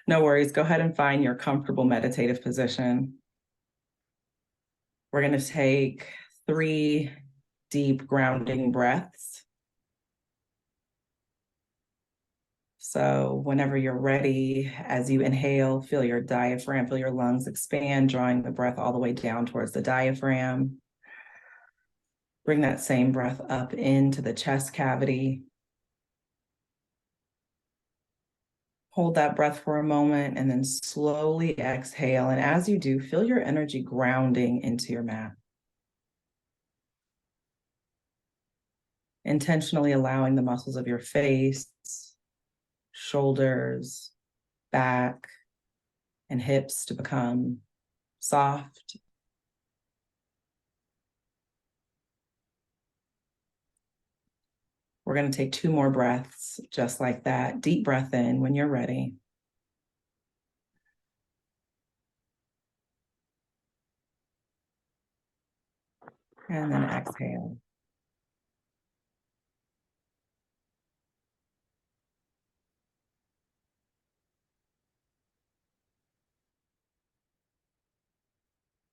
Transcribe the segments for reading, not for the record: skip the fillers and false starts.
No worries. Go ahead and find your comfortable meditative position. We're going to take 3 deep grounding breaths. So whenever you're ready, as you inhale, feel your diaphragm, feel your lungs expand, drawing the breath all the way down towards the diaphragm. Bring that same breath up into the chest cavity. Hold that breath for a moment and then slowly exhale. And as you do, feel your energy grounding into your mat. Intentionally allowing the muscles of your face, shoulders, back, and hips to become soft. We're going to take 2 more breaths just like that. Deep breath in when you're ready. And then exhale.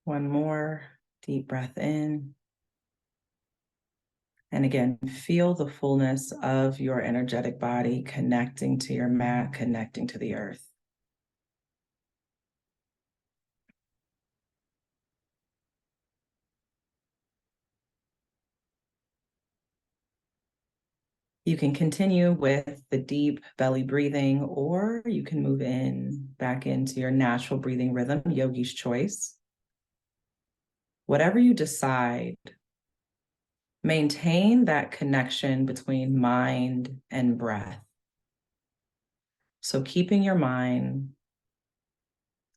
One more deep breath in. And again, feel the fullness of your energetic body connecting to your mat, connecting to the earth. You can continue with the deep belly breathing, or you can move back into your natural breathing rhythm, yogi's choice. Whatever you decide, maintain that connection between mind and breath. So keeping your mind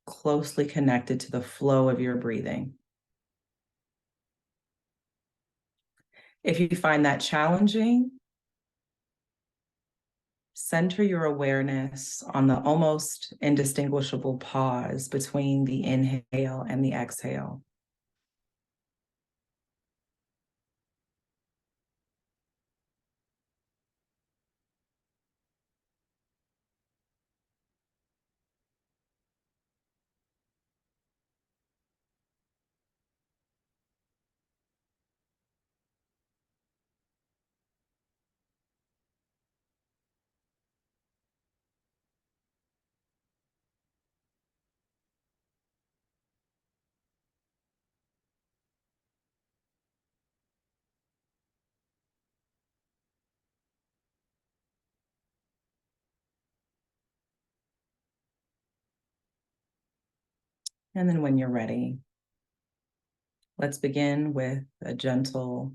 closely connected to the flow of your breathing. If you find that challenging, center your awareness on the almost indistinguishable pause between the inhale and the exhale. And then when you're ready, let's begin with a gentle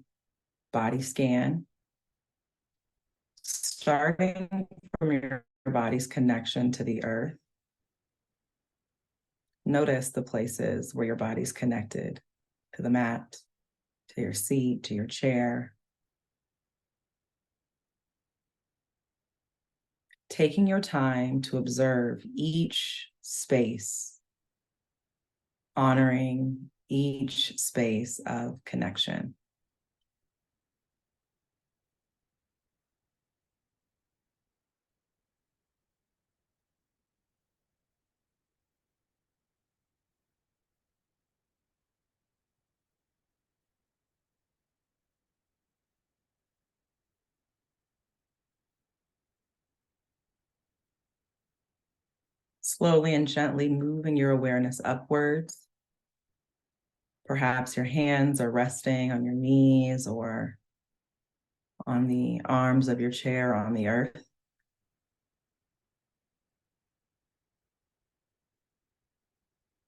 body scan, starting from your body's connection to the earth. Notice the places where your body's connected to the mat, to your seat, to your chair. Taking your time to observe each space, honoring each space of connection. Slowly and gently moving your awareness upwards. Perhaps your hands are resting on your knees or on the arms of your chair on the earth.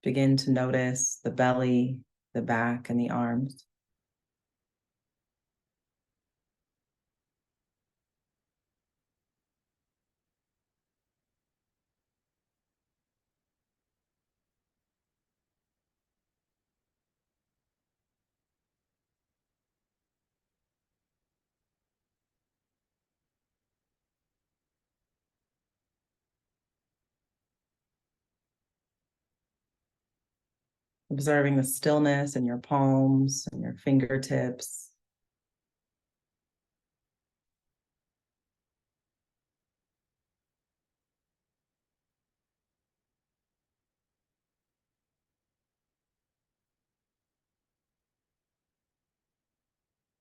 Begin to notice the belly, the back, and the arms. Observing the stillness in your palms and your fingertips.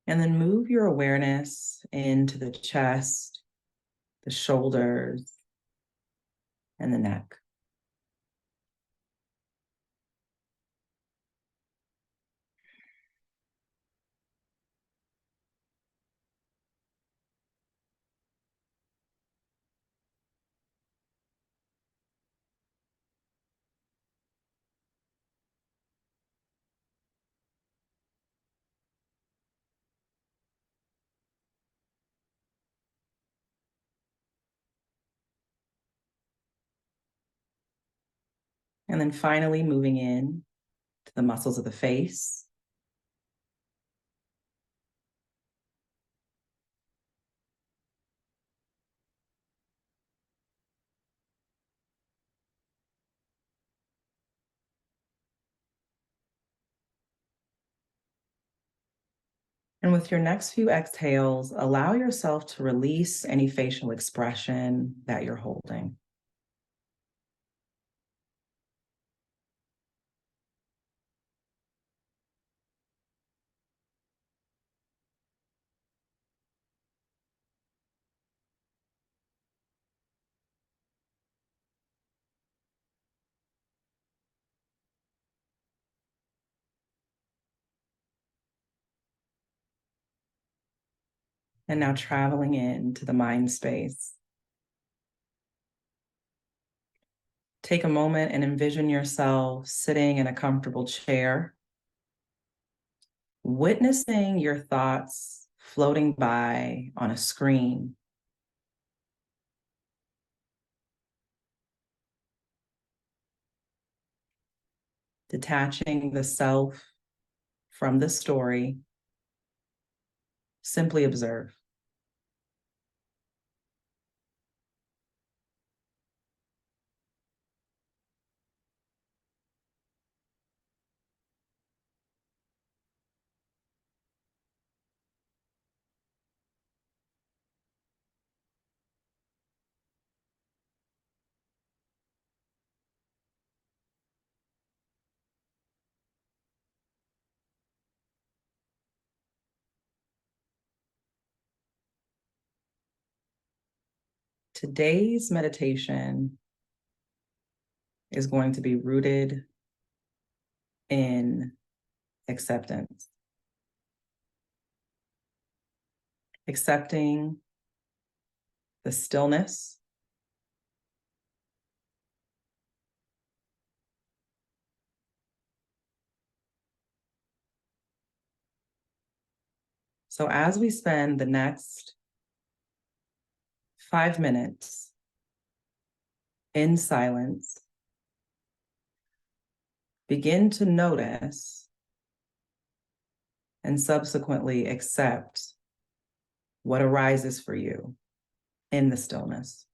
And then move your awareness into the chest, the shoulders, and the neck. And then finally moving in to the muscles of the face. And with your next few exhales, allow yourself to release any facial expression that you're holding. And now traveling into the mind space. Take a moment and envision yourself sitting in a comfortable chair, witnessing your thoughts floating by on a screen. Detaching the self from the story, simply observe. Today's meditation is going to be rooted in acceptance. Accepting the stillness, so as we spend the next 5 minutes in silence, begin to notice and subsequently accept what arises for you in the stillness.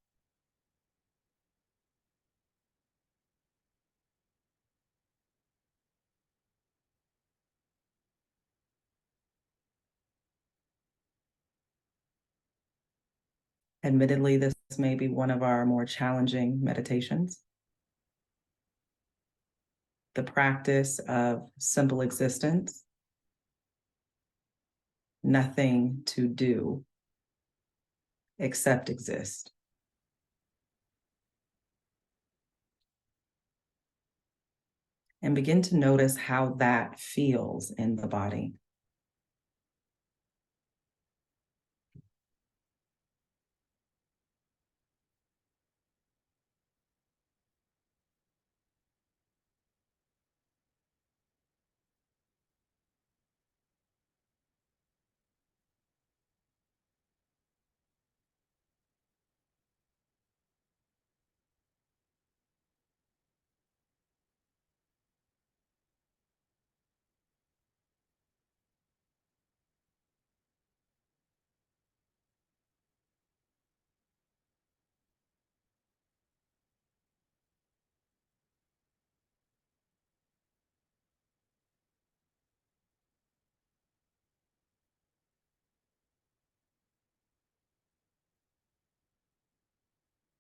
Admittedly, this may be one of our more challenging meditations. The practice of simple existence, nothing to do except exist. And begin to notice how that feels in the body.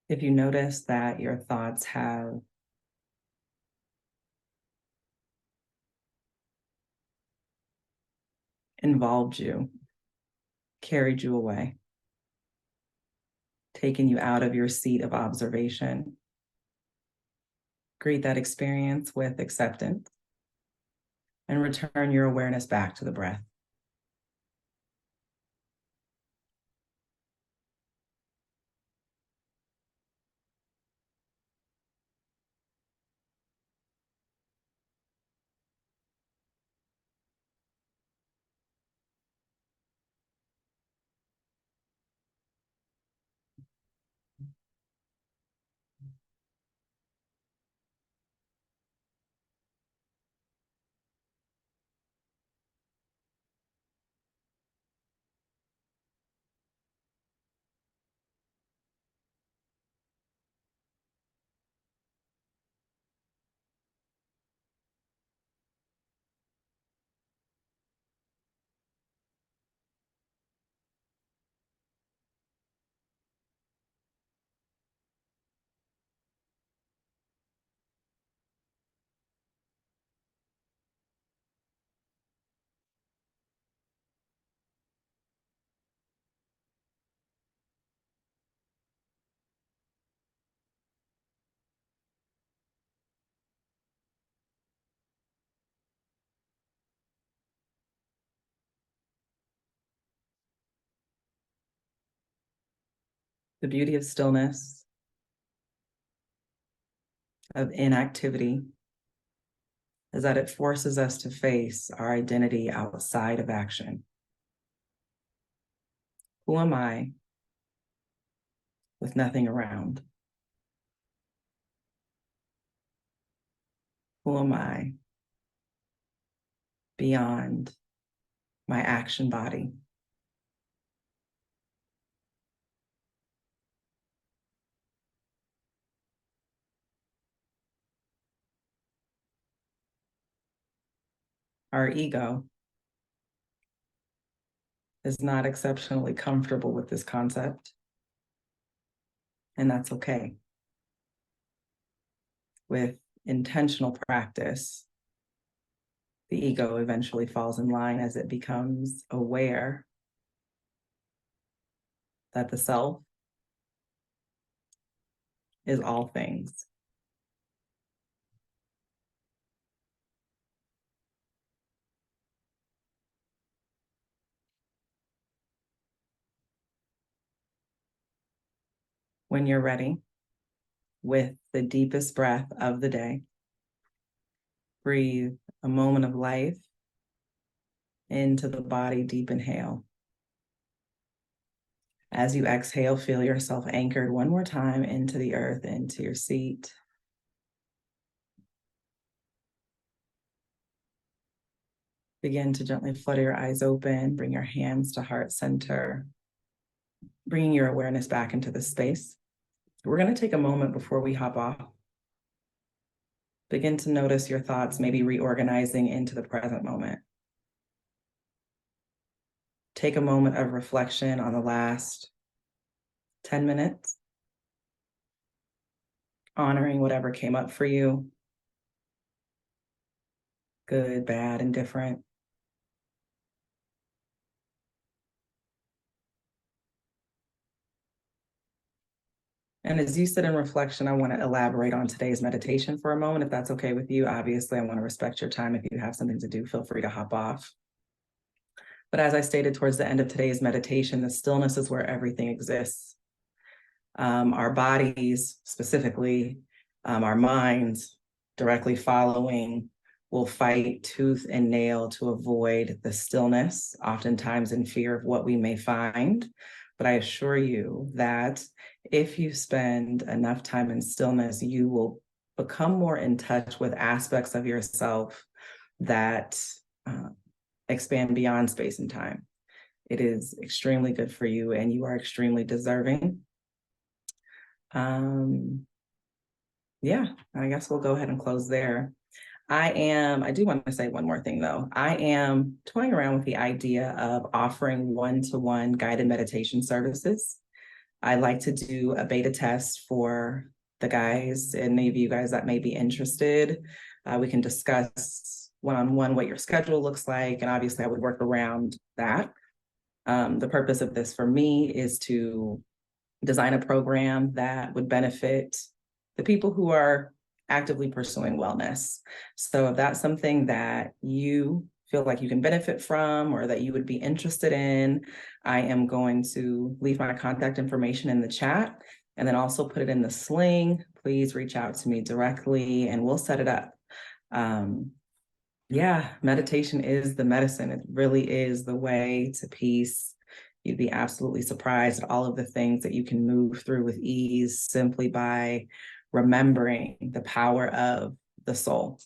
If you notice that your thoughts have involved you, carried you away, taking you out of your seat of observation. Greet that experience with acceptance and return your awareness back to the breath. The beauty of stillness, of inactivity, is that it forces us to face our identity outside of action. Who am I with nothing around? Who am I beyond my action body? Our ego is not exceptionally comfortable with this concept, and that's okay. With intentional practice, the ego eventually falls in line as it becomes aware that the self is all things. When you're ready, with the deepest breath of the day, breathe a moment of life into the body. Deep inhale. As you exhale, feel yourself anchored one more time into the earth, into your seat. Begin to gently flutter your eyes open, bring your hands to heart center, bringing your awareness back into the space. We're going to take a moment before we hop off. Begin to notice your thoughts maybe reorganizing into the present moment. Take a moment of reflection on the last 10 minutes, honoring whatever came up for you, good, bad, indifferent. And as you sit in reflection, I want to elaborate on today's meditation for a moment, if that's okay with you. Obviously, I want to respect your time. If you have something to do, feel free to hop off. But as I stated towards the end of today's meditation, the stillness is where everything exists. Our bodies, specifically, our minds, directly following, will fight tooth and nail to avoid the stillness, oftentimes in fear of what we may find. But I assure you that if you spend enough time in stillness, you will become more in touch with aspects of yourself that expand beyond space and time. It is extremely good for you, and you are extremely deserving. Yeah, I guess we'll go ahead and close there. I do want to say one more thing though. I am toying around with the idea of offering one-to-one guided meditation services. I'd like to do a beta test for the guys and maybe you guys that may be interested. We can discuss one-on-one what your schedule looks like, and obviously I would work around that. The purpose of this for me is to design a program that would benefit the people who are actively pursuing wellness. So if that's something that you feel like you can benefit from or that you would be interested in, I am going to leave my contact information in the chat and then also put it in the sling. Please reach out to me directly and we'll set it up. Yeah, meditation is the medicine. It really is the way to peace. You'd be absolutely surprised at all of the things that you can move through with ease simply by remembering the power of the soul.